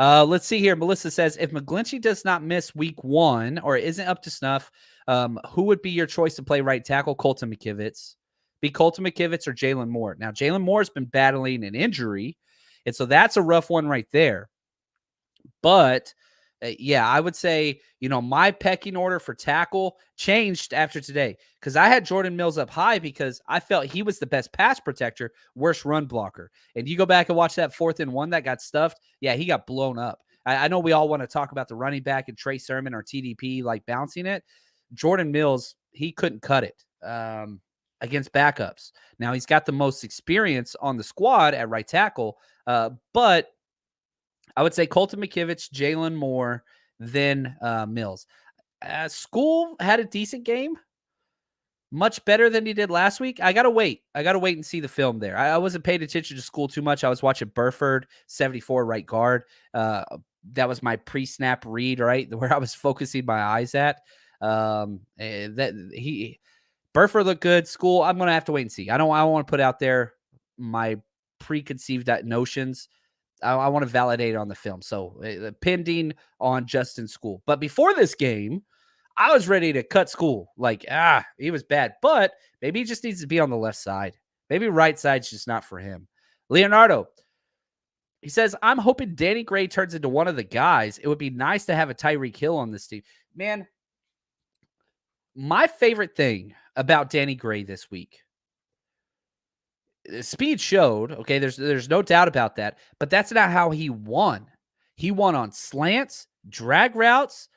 Let's see here. Melissa says, if McGlinchey does not miss week one or isn't up to snuff, who would be your choice to play right tackle? Colton McKivitz. Be Colton McKivitz or Jalen Moore. Now, Jalen Moore has been battling an injury, and so that's a rough one right there. But yeah, I would say, my pecking order for tackle changed after today because I had Jordan Mills up high because I felt he was the best pass protector, worst run blocker. And you go back and watch that 4th and 1 that got stuffed. Yeah, he got blown up. I know we all want to talk about the running back and Trey Sermon or TDP, like bouncing it. Jordan Mills, he couldn't cut it against backups. Now, he's got the most experience on the squad at right tackle, but I would say Colton McKivitz, Jalen Moore, then Mills. School had a decent game. much better than he did last week? I got to wait. I got to wait and see the film there. I wasn't paying attention to school too much. I was watching Burford, 74 right guard. That was my pre-snap read, right? Where I was focusing my eyes at. Burford looked good. School, I'm going to have to wait and see. I don't want to put out there my preconceived notions. I want to validate it on the film. So pending on Justin School. But before this game, I was ready to cut School. Like, he was bad. But maybe he just needs to be on the left side. Maybe right side's just not for him. Leonardo, he says, I'm hoping Danny Gray turns into one of the guys. It would be nice to have a Tyreek Hill on this team. Man, my favorite thing about Danny Gray this week, speed showed, okay, there's no doubt about that, but that's not how he won. He won on slants, drag routes,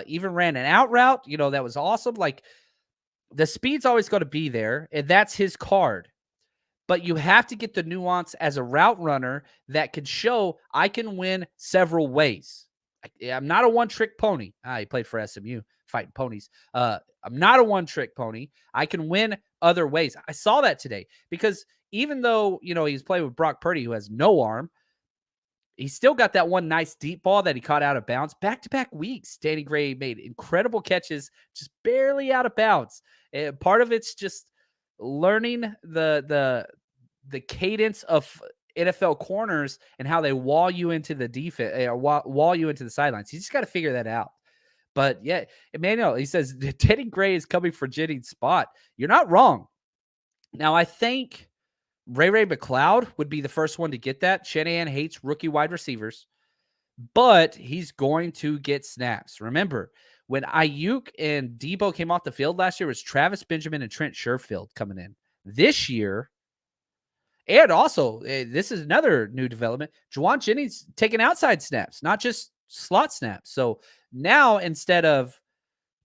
even ran an out route. That was awesome. Like, the speed's always going to be there, and that's his card. But you have to get the nuance as a route runner that can show I can win several ways. I'm not a one-trick pony. He played for SMU, fighting ponies. I'm not a one-trick pony. I can win other ways. I saw that today because even though, he's playing with Brock Purdy, who has no arm, he still got that one nice deep ball that he caught out of bounds. Back-to-back weeks, Danny Gray made incredible catches, just barely out of bounds. And part of it's just learning the cadence of NFL corners and how they wall you into the defense, wall you into the sidelines. You just got to figure that out. But yeah, Emmanuel, he says Danny Gray is coming for Jennings' spot. You're not wrong. Now, I think Ray McCloud would be the first one to get that. Shanahan hates rookie wide receivers, but he's going to get snaps. Remember, when Ayuk and Debo came off the field last year, it was Travis Benjamin and Trent Sherfield coming in. This year, and also, this is another new development, Juwan Jennings taking outside snaps, not just slot snaps. So now, instead of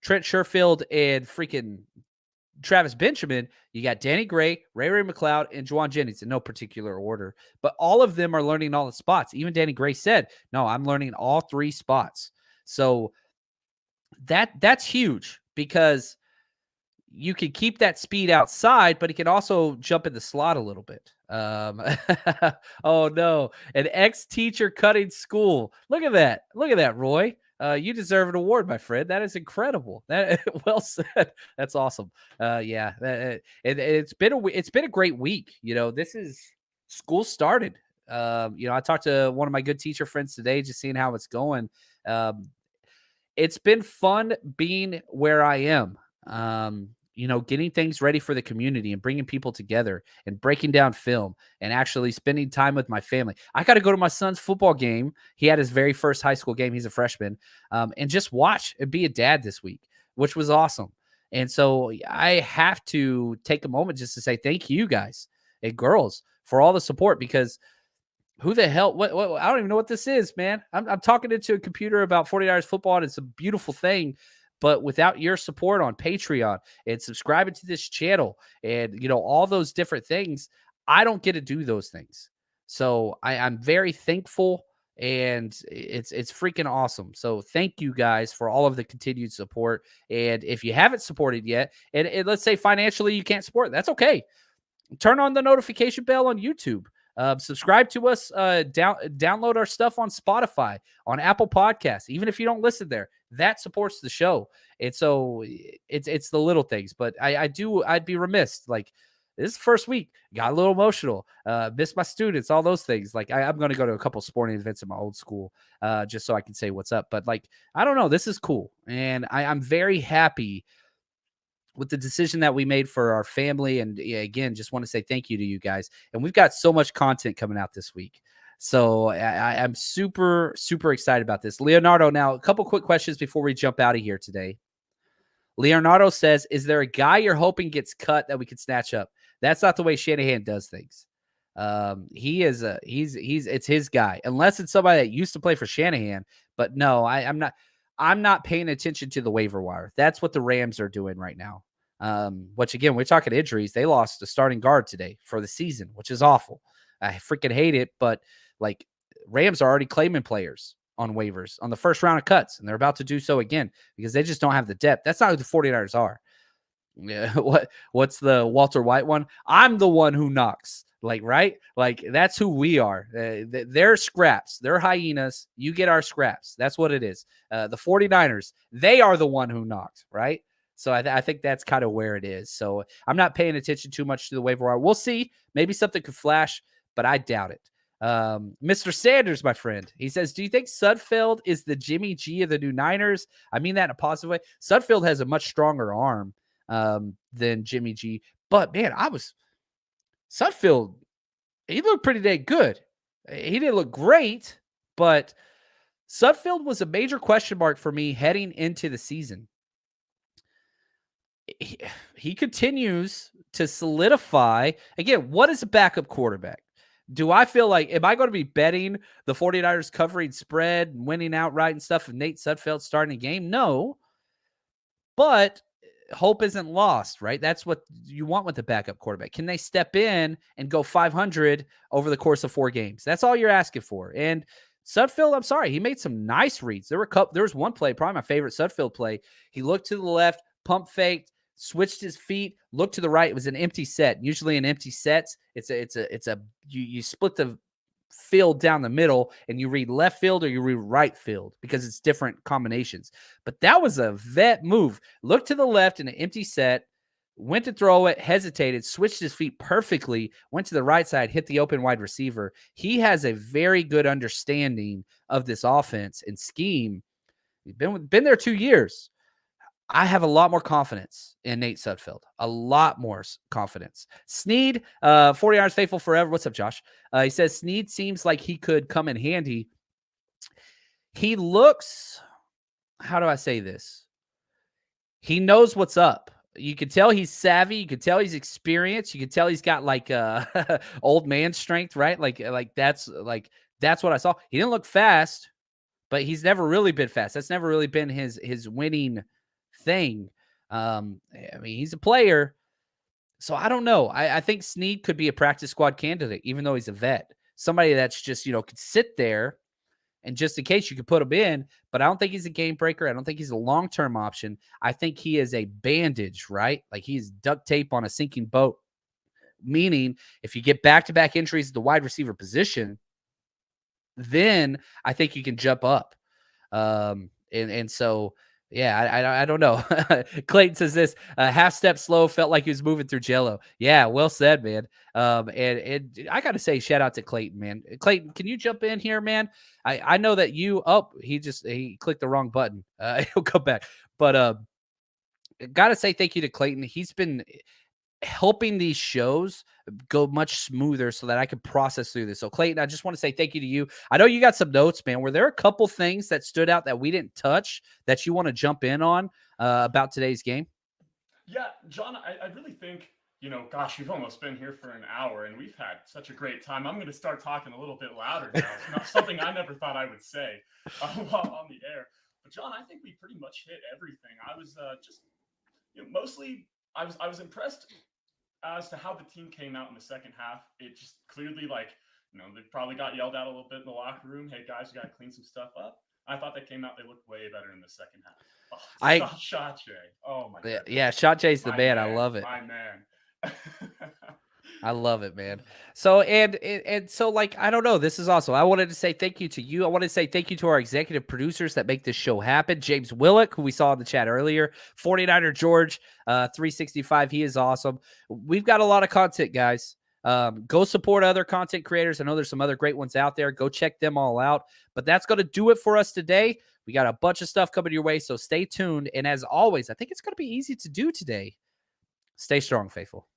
Trent Sherfield and freaking Travis Benjamin, you got Danny Gray, Ray McCloud, and Juwan Jennings in no particular order. But all of them are learning all the spots. Even Danny Gray said, no, I'm learning all three spots. So that's huge because you can keep that speed outside, but he can also jump in the slot a little bit. Oh, no. An ex-teacher cutting School. Look at that. Look at that, Roy. You deserve an award, my friend. That is incredible. That well said. That's awesome. It's been a great week. This is school started. I talked to one of my good teacher friends today, just seeing how it's going. It's been fun being where I am. Getting things ready for the community and bringing people together and breaking down film and actually spending time with my family. I got to go to my son's football game. He had his very first high school game. He's a freshman, and just watch and be a dad this week, which was awesome. And so I have to take a moment just to say thank you guys and girls for all the support, because who the hell, what I don't even know what this is, man. I'm talking into a computer about 49ers football, and it's a beautiful thing. But without your support on Patreon and subscribing to this channel and, all those different things, I don't get to do those things. So I'm very thankful, and it's freaking awesome. So thank you guys for all of the continued support. And if you haven't supported yet, and let's say financially you can't support, that's okay. Turn on the notification bell on YouTube. Subscribe to us, download our stuff on Spotify, on Apple Podcasts. Even if you don't listen there, that supports the show. And so it's the little things, but I'd be remiss. Like, this is the first week, got a little emotional, missed my students, all those things. Like, I'm going to go to a couple sporting events in my old school, just so I can say what's up. But like, I don't know, this is cool. And I'm very happy with the decision that we made for our family. And again, just want to say thank you to you guys. And we've got so much content coming out this week. So I'm super, super excited about this. Leonardo, now a couple quick questions before we jump out of here today. Leonardo says, is there a guy you're hoping gets cut that we could snatch up? That's not the way Shanahan does things. It's his guy, unless it's somebody that used to play for Shanahan. But no, I'm not paying attention to the waiver wire. That's what the Rams are doing right now. Which again, we're talking injuries. They lost a starting guard today for the season, which is awful. I freaking hate it. But like, Rams are already claiming players on waivers on the first round of cuts, and they're about to do so again because they just don't have the depth. That's not who the 49ers are. Yeah, what's the Walter White one? I'm the one who knocks. Like, right? Like, that's who we are. They're scraps. They're hyenas. You get our scraps. That's what it is. The 49ers, they are the one who knocked, right? So I think that's kind of where it is. So I'm not paying attention too much to the waiver wire. We'll see. Maybe something could flash, but I doubt it. Mr. Sanders, my friend, he says, do you think Sudfeld is the Jimmy G of the new Niners? I mean that in a positive way. Sudfeld has a much stronger arm than Jimmy G. But, man, Sudfeld, he looked pretty dang good. He didn't look great, but Sudfeld was a major question mark for me heading into the season. He continues to solidify. Again, what is a backup quarterback? Do I feel like, am I going to be betting the 49ers covering spread and winning outright and stuff if Nate Sudfeld starting a game? No. But hope isn't lost, right? That's what you want with the backup quarterback. Can they step in and go 500 over the course of 4 games? That's all you're asking for. And Sudfeld, I'm sorry, he made some nice reads. There was one play, probably my favorite Sudfeld play. He looked to the left, pump faked, switched his feet, looked to the right. It was an empty set. Usually in empty sets, you split the field down the middle and you read left field or you read right field because it's different combinations. But that was a vet move. Looked to the left in an empty set, went to throw it, hesitated, switched his feet perfectly, went to the right side, hit the open wide receiver. He has a very good understanding of this offense and scheme. He's been there 2 years. I have a lot more confidence in Nate Sudfeld. A lot more confidence. Snead, 40 Hours Faithful Forever. What's up, Josh? He says, Snead seems like he could come in handy. He looks, how do I say this? He knows what's up. You can tell he's savvy. You can tell he's experienced. You can tell he's got like old man strength, right? Like that's what I saw. He didn't look fast, but he's never really been fast. That's never really been his winning thing. I mean, he's a player, so I don't know. I think Snead could be a practice squad candidate, even though he's a vet. Somebody that's just, could sit there and just in case you could put him in, but I don't think he's a game breaker. I don't think he's a long-term option. I think he is a bandage, right? Like he's duct tape on a sinking boat, meaning if you get back-to-back injuries at the wide receiver position, then I think you can jump up. And so, yeah, I don't know. Clayton says this, half step slow, felt like he was moving through Jello. Yeah, well said, man. And I got to say, shout out to Clayton, man. Clayton, can you jump in here, man? I know that he clicked the wrong button. He'll come back. But got to say thank you to Clayton. He's been helping these shows go much smoother so that I can process through this. So Clayton, I just want to say thank you to you. I know you got some notes, man. Were there a couple things that stood out that we didn't touch that you want to jump in on about today's game? Yeah, John, I really think, gosh, we've almost been here for an hour and we've had such a great time. I'm going to start talking a little bit louder now. It's not something I never thought I would say while on the air. But John, I think we pretty much hit everything. I was just, mostly I was impressed as to how the team came out in the second half. It just clearly, they probably got yelled at a little bit in the locker room. Hey, guys, we got to clean some stuff up. I thought they came out. They looked way better in the second half. Shot Jay. Oh, my God. Yeah, Shot Jay's the man. I love it. My man. I love it, man. So, and so, I don't know. This is awesome. I wanted to say thank you to you. I wanted to say thank you to our executive producers that make this show happen. James Willick, who we saw in the chat earlier. 49er George, 365. He is awesome. We've got a lot of content, guys. Go support other content creators. I know there's some other great ones out there. Go check them all out. But that's going to do it for us today. We got a bunch of stuff coming your way, so stay tuned. And as always, I think it's going to be easy to do today. Stay strong, faithful.